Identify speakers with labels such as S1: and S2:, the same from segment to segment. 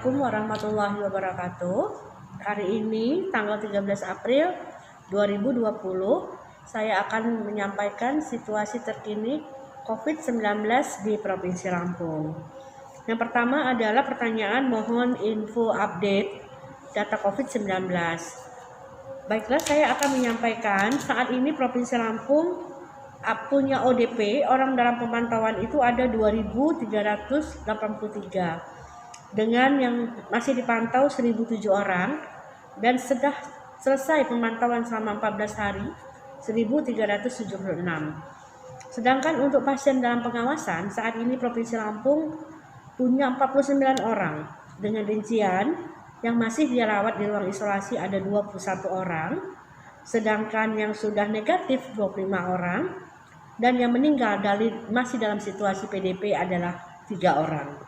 S1: Assalamualaikum warahmatullahi wabarakatuh. Hari ini tanggal 13 April 2020 saya akan menyampaikan situasi terkini COVID-19 di Provinsi Lampung. Yang pertama adalah pertanyaan mohon info update data COVID-19. Baiklah, saya akan menyampaikan saat ini Provinsi Lampung punya ODP, orang dalam pemantauan itu ada 2.383. Dengan yang masih dipantau 1.007 orang dan sudah selesai pemantauan selama 14 hari 1.376. Sedangkan untuk pasien dalam pengawasan saat ini Provinsi Lampung punya 49 orang dengan rincian yang masih dirawat di ruang isolasi ada 21 orang, sedangkan yang sudah negatif 25 orang dan yang meninggal masih dalam situasi PDP adalah 3 orang.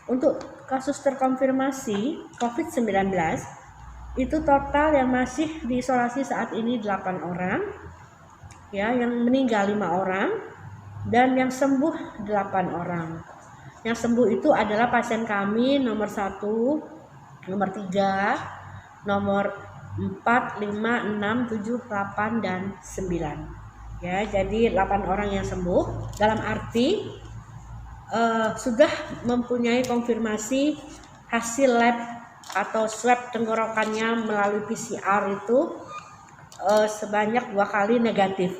S1: Untuk kasus terkonfirmasi COVID-19 itu total yang masih diisolasi saat ini 8 orang, ya, yang meninggal 5 orang dan yang sembuh 8 orang. Yang sembuh itu adalah pasien kami nomor 1, nomor 3, nomor 4, 5, 6, 7, 8 dan 9. Ya, jadi 8 orang yang sembuh dalam arti sudah mempunyai konfirmasi hasil lab atau swab tenggorokannya melalui PCR itu sebanyak 2 kali negatif.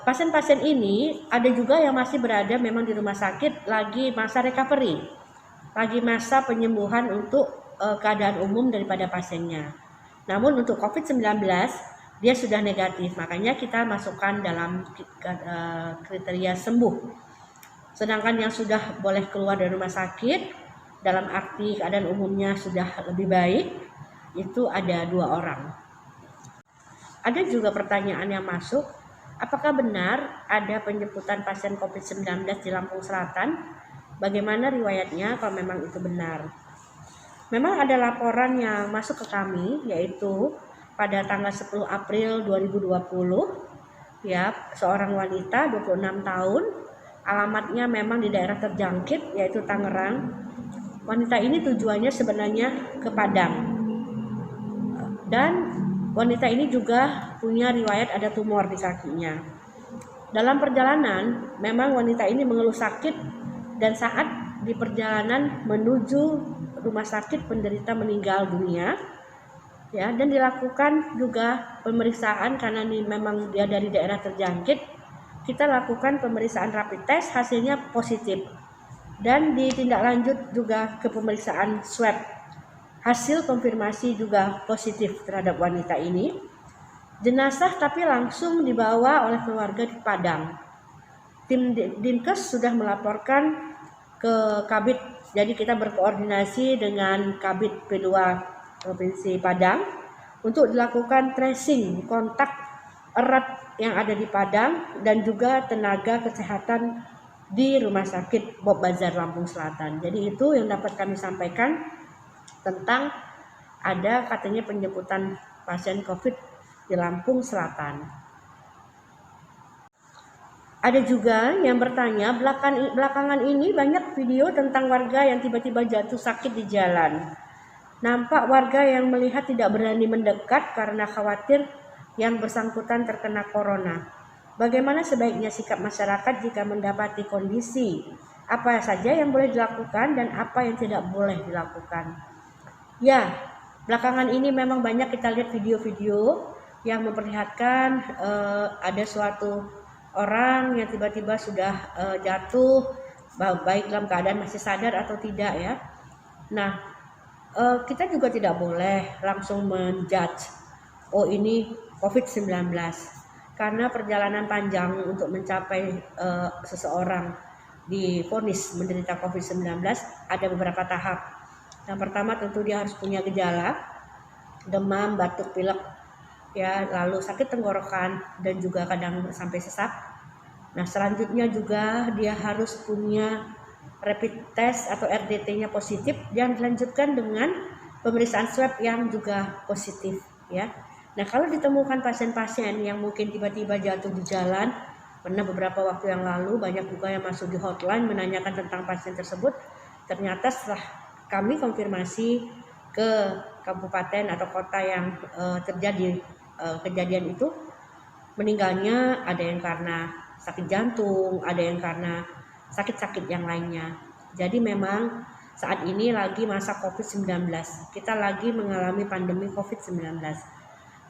S1: Pasien-pasien ini ada juga yang masih berada memang di rumah sakit lagi masa recovery, lagi masa penyembuhan untuk keadaan umum daripada pasiennya. Namun untuk COVID-19 dia sudah negatif, makanya kita masukkan dalam kriteria sembuh. Sedangkan yang sudah boleh keluar dari rumah sakit dalam arti keadaan umumnya sudah lebih baik itu ada 2 orang. Ada juga pertanyaan yang masuk, apakah benar ada penjemputan pasien COVID-19 di Lampung Selatan? Bagaimana riwayatnya kalau memang itu benar? Memang ada laporan yang masuk ke kami yaitu pada tanggal 10 April 2020 ya, seorang wanita 26 tahun, alamatnya memang di daerah terjangkit yaitu Tangerang. Wanita ini tujuannya sebenarnya ke Padang. Dan wanita ini juga punya riwayat ada tumor di kakinya. Dalam perjalanan memang wanita ini mengeluh sakit dan saat di perjalanan menuju rumah sakit penderita meninggal dunia. Ya, dan dilakukan juga pemeriksaan karena ini memang dia dari daerah terjangkit. Kita lakukan pemeriksaan rapid test, hasilnya positif dan ditindaklanjut juga ke pemeriksaan swab. Hasil konfirmasi juga positif terhadap wanita ini. Jenazah tapi langsung dibawa oleh keluarga di Padang. Tim Dinkes sudah melaporkan ke Kabid, jadi kita berkoordinasi dengan Kabid P2 Provinsi Padang untuk dilakukan tracing kontak erat yang ada di Padang dan juga tenaga kesehatan di Rumah Sakit Bob Bazar Lampung Selatan. Jadi itu yang dapat kami sampaikan tentang ada katanya penjemputan pasien COVID di Lampung Selatan. Ada juga yang bertanya, belakangan ini banyak video tentang warga yang tiba-tiba jatuh sakit di jalan. Nampak warga yang melihat tidak berani mendekat karena khawatir yang bersangkutan terkena corona. Bagaimana sebaiknya sikap masyarakat jika mendapati kondisi? Apa saja yang boleh dilakukan dan apa yang tidak boleh dilakukan? Ya, belakangan ini memang banyak kita lihat video-video yang memperlihatkan ada suatu orang yang tiba-tiba sudah jatuh, baik dalam keadaan masih sadar atau tidak ya. Nah, kita juga tidak boleh langsung menjudge, oh ini COVID-19, karena perjalanan panjang untuk mencapai seseorang divonis menderita COVID-19 ada beberapa tahap. Yang pertama tentu dia harus punya gejala demam, batuk, pilek, ya, lalu sakit tenggorokan dan juga kadang sampai sesak. Nah, selanjutnya juga dia harus punya rapid test atau RDT-nya positif dan dilanjutkan dengan pemeriksaan swab yang juga positif, ya. Nah, kalau ditemukan pasien-pasien yang mungkin tiba-tiba jatuh di jalan, pernah beberapa waktu yang lalu banyak juga yang masuk di hotline menanyakan tentang pasien tersebut. Ternyata setelah kami konfirmasi ke kabupaten atau kota yang terjadi kejadian itu, meninggalnya ada yang karena sakit jantung, ada yang karena sakit-sakit yang lainnya. Jadi memang saat ini lagi masa COVID-19, kita lagi mengalami pandemi COVID-19.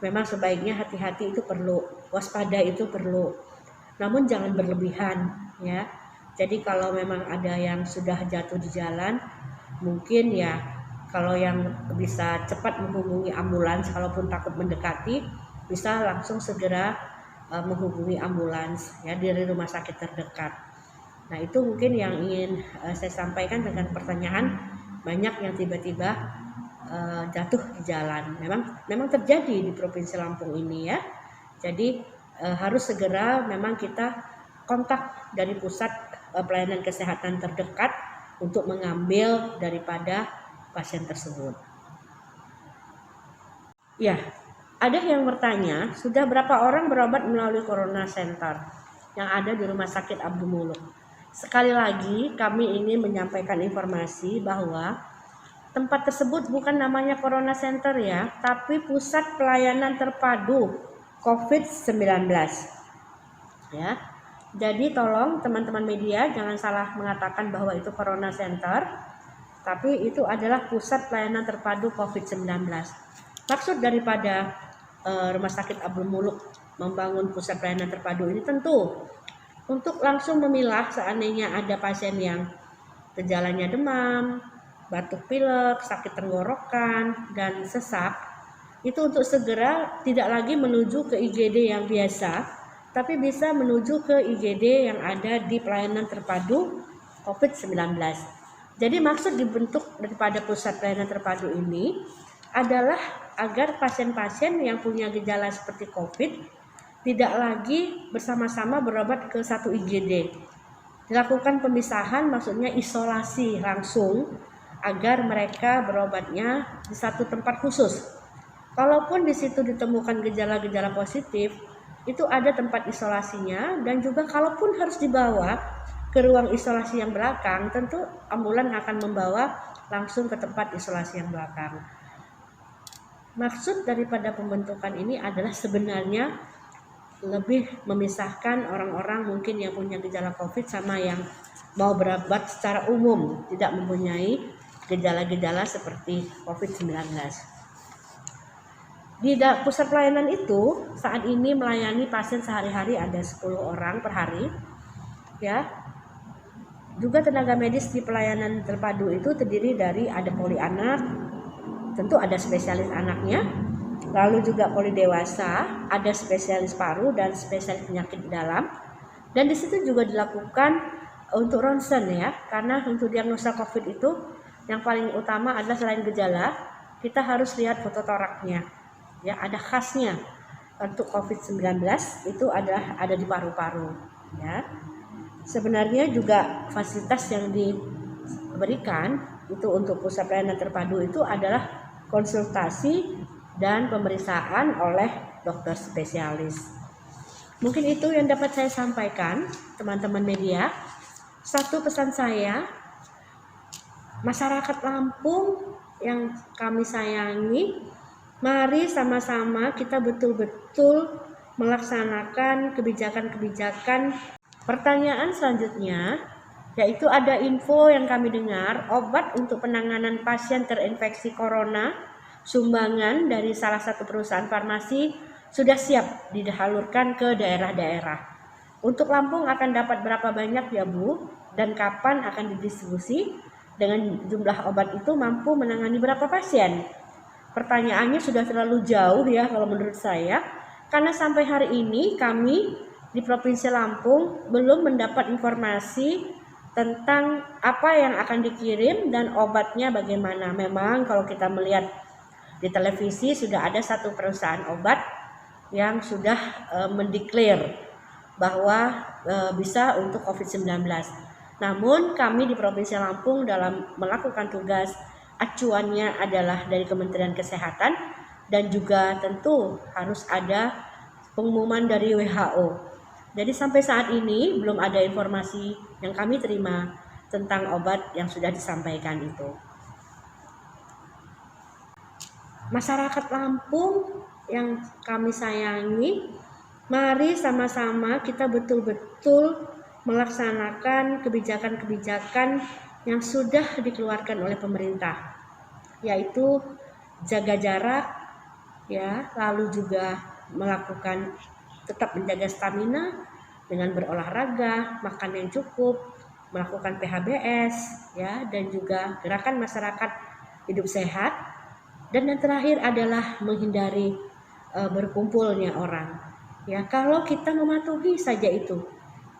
S1: Memang sebaiknya hati-hati itu perlu, waspada itu perlu, namun jangan berlebihan ya. Jadi kalau memang ada yang sudah jatuh di jalan, mungkin ya kalau yang bisa cepat menghubungi ambulans, kalaupun takut mendekati, bisa langsung segera menghubungi ambulans ya dari rumah sakit terdekat. Nah itu mungkin yang ingin saya sampaikan dengan pertanyaan banyak yang tiba-tiba jatuh di jalan. Memang terjadi di Provinsi Lampung ini ya. Jadi harus segera memang kita kontak dari pusat pelayanan kesehatan terdekat untuk mengambil daripada pasien tersebut. Ya, ada yang bertanya, sudah berapa orang berobat melalui Corona Center yang ada di Rumah Sakit Abdul Muluk? Sekali lagi kami ingin menyampaikan informasi bahwa tempat tersebut bukan namanya Corona Center ya, tapi Pusat Pelayanan Terpadu COVID-19 ya. Jadi tolong teman-teman media jangan salah mengatakan bahwa itu Corona Center, tapi itu adalah Pusat Pelayanan Terpadu COVID-19. Maksud daripada Rumah Sakit Abdul Muluk membangun Pusat Pelayanan Terpadu ini tentu untuk langsung memilah seandainya ada pasien yang gejalanya demam, batuk pilek, sakit tenggorokan, dan sesak, itu untuk segera tidak lagi menuju ke IGD yang biasa, tapi bisa menuju ke IGD yang ada di pelayanan terpadu COVID-19. Jadi maksud dibentuk daripada pusat pelayanan terpadu ini adalah agar pasien-pasien yang punya gejala seperti COVID tidak lagi bersama-sama berobat ke satu IGD. Dilakukan pemisahan, maksudnya isolasi langsung agar mereka berobatnya di satu tempat khusus. Kalaupun di situ ditemukan gejala-gejala positif, itu ada tempat isolasinya, dan juga kalaupun harus dibawa ke ruang isolasi yang belakang, tentu ambulan akan membawa langsung ke tempat isolasi yang belakang. Maksud daripada pembentukan ini adalah sebenarnya lebih memisahkan orang-orang mungkin yang punya gejala COVID sama yang mau berobat secara umum, tidak mempunyai gejala-gejala seperti COVID-19. Di pusat pelayanan itu saat ini melayani pasien sehari-hari ada 10 orang per hari ya. Juga tenaga medis di pelayanan terpadu itu terdiri dari ada poli anak, tentu ada spesialis anaknya, lalu juga poli dewasa, ada spesialis paru dan spesialis penyakit dalam. Dan di situ juga dilakukan untuk ronsen ya, karena untuk diagnosa COVID itu yang paling utama adalah selain gejala, kita harus lihat foto toraknya. Ya, ada khasnya untuk COVID-19 itu ada di paru-paru ya. Sebenarnya juga fasilitas yang diberikan itu untuk pusat pelayanan terpadu itu adalah konsultasi dan pemeriksaan oleh dokter spesialis. Mungkin itu yang dapat saya sampaikan, teman-teman media. Satu pesan saya, masyarakat Lampung yang kami sayangi, mari sama-sama kita betul-betul melaksanakan kebijakan-kebijakan. Pertanyaan selanjutnya, yaitu ada info yang kami dengar, obat untuk penanganan pasien terinfeksi corona sumbangan dari salah satu perusahaan farmasi sudah siap dihalurkan ke daerah-daerah. Untuk Lampung akan dapat berapa banyak ya Bu? Dan kapan akan didistribusi? Dengan jumlah obat itu mampu menangani berapa pasien? Pertanyaannya sudah terlalu jauh ya kalau menurut saya, karena sampai hari ini kami di Provinsi Lampung belum mendapat informasi tentang apa yang akan dikirim dan obatnya bagaimana. Memang kalau kita melihat di televisi sudah ada satu perusahaan obat yang sudah mendeklar bahwa bisa untuk COVID-19. Namun kami di Provinsi Lampung dalam melakukan tugas, acuannya adalah dari Kementerian Kesehatan dan juga tentu harus ada pengumuman dari WHO. Jadi sampai saat ini belum ada informasi yang kami terima tentang obat yang sudah disampaikan itu. Masyarakat Lampung yang kami sayangi, mari sama-sama kita betul-betul melaksanakan kebijakan-kebijakan yang sudah dikeluarkan oleh pemerintah, yaitu jaga jarak, ya, lalu juga melakukan tetap menjaga stamina dengan berolahraga, makan yang cukup, melakukan PHBS, ya, dan juga gerakan masyarakat hidup sehat. Dan yang terakhir adalah menghindari berkumpulnya orang. Ya, kalau kita mematuhi saja itu,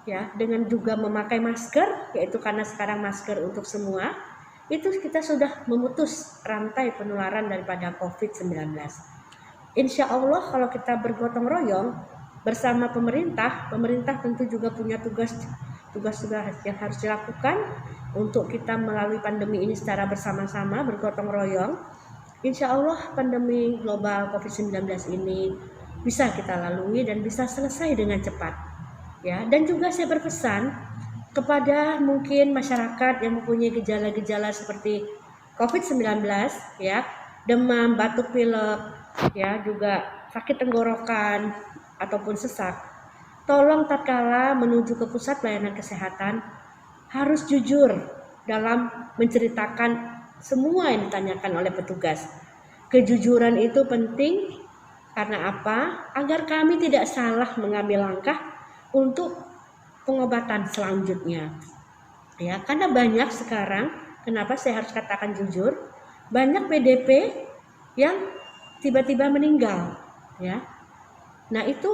S1: ya, dengan juga memakai masker, yaitu karena sekarang masker untuk semua, itu kita sudah memutus rantai penularan daripada COVID-19. Insya Allah kalau kita bergotong royong bersama pemerintah tentu juga punya tugas yang harus dilakukan untuk kita melalui pandemi ini secara bersama-sama, bergotong royong. Insya Allah pandemi global COVID-19 ini bisa kita lalui dan bisa selesai dengan cepat. Ya, dan juga saya berpesan kepada mungkin masyarakat yang mempunyai gejala-gejala seperti COVID-19, ya, demam, batuk pilek, ya, juga sakit tenggorokan ataupun sesak. Tolong tatkala menuju ke pusat pelayanan kesehatan harus jujur dalam menceritakan semua yang ditanyakan oleh petugas. Kejujuran itu penting karena apa? Agar kami tidak salah mengambil langkah untuk pengobatan selanjutnya. Ya, karena banyak sekarang, kenapa saya harus katakan jujur? Banyak PDP yang tiba-tiba meninggal, ya. Nah, itu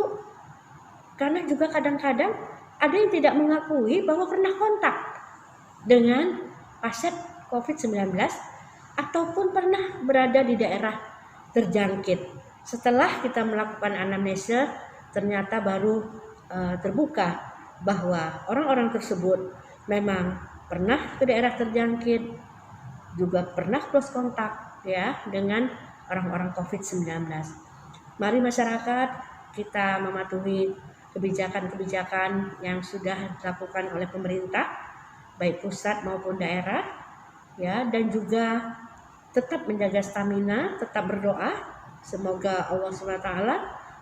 S1: karena juga kadang-kadang ada yang tidak mengakui bahwa pernah kontak dengan pasien COVID-19 ataupun pernah berada di daerah terjangkit. Setelah kita melakukan anamnesa, ternyata baru terbuka bahwa orang-orang tersebut memang pernah ke daerah terjangkit, juga pernah close kontak, ya, dengan orang-orang COVID-19. Mari masyarakat kita mematuhi kebijakan-kebijakan yang sudah dilakukan oleh pemerintah, baik pusat maupun daerah, ya, dan juga tetap menjaga stamina, tetap berdoa, semoga Allah SWT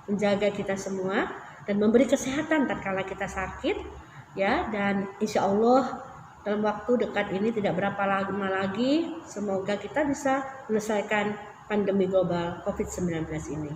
S1: menjaga kita semua dan memberi kesehatan tatkala kita sakit, ya, dan insya Allah dalam waktu dekat ini tidak berapa lama lagi semoga kita bisa menyelesaikan pandemi global COVID-19 ini.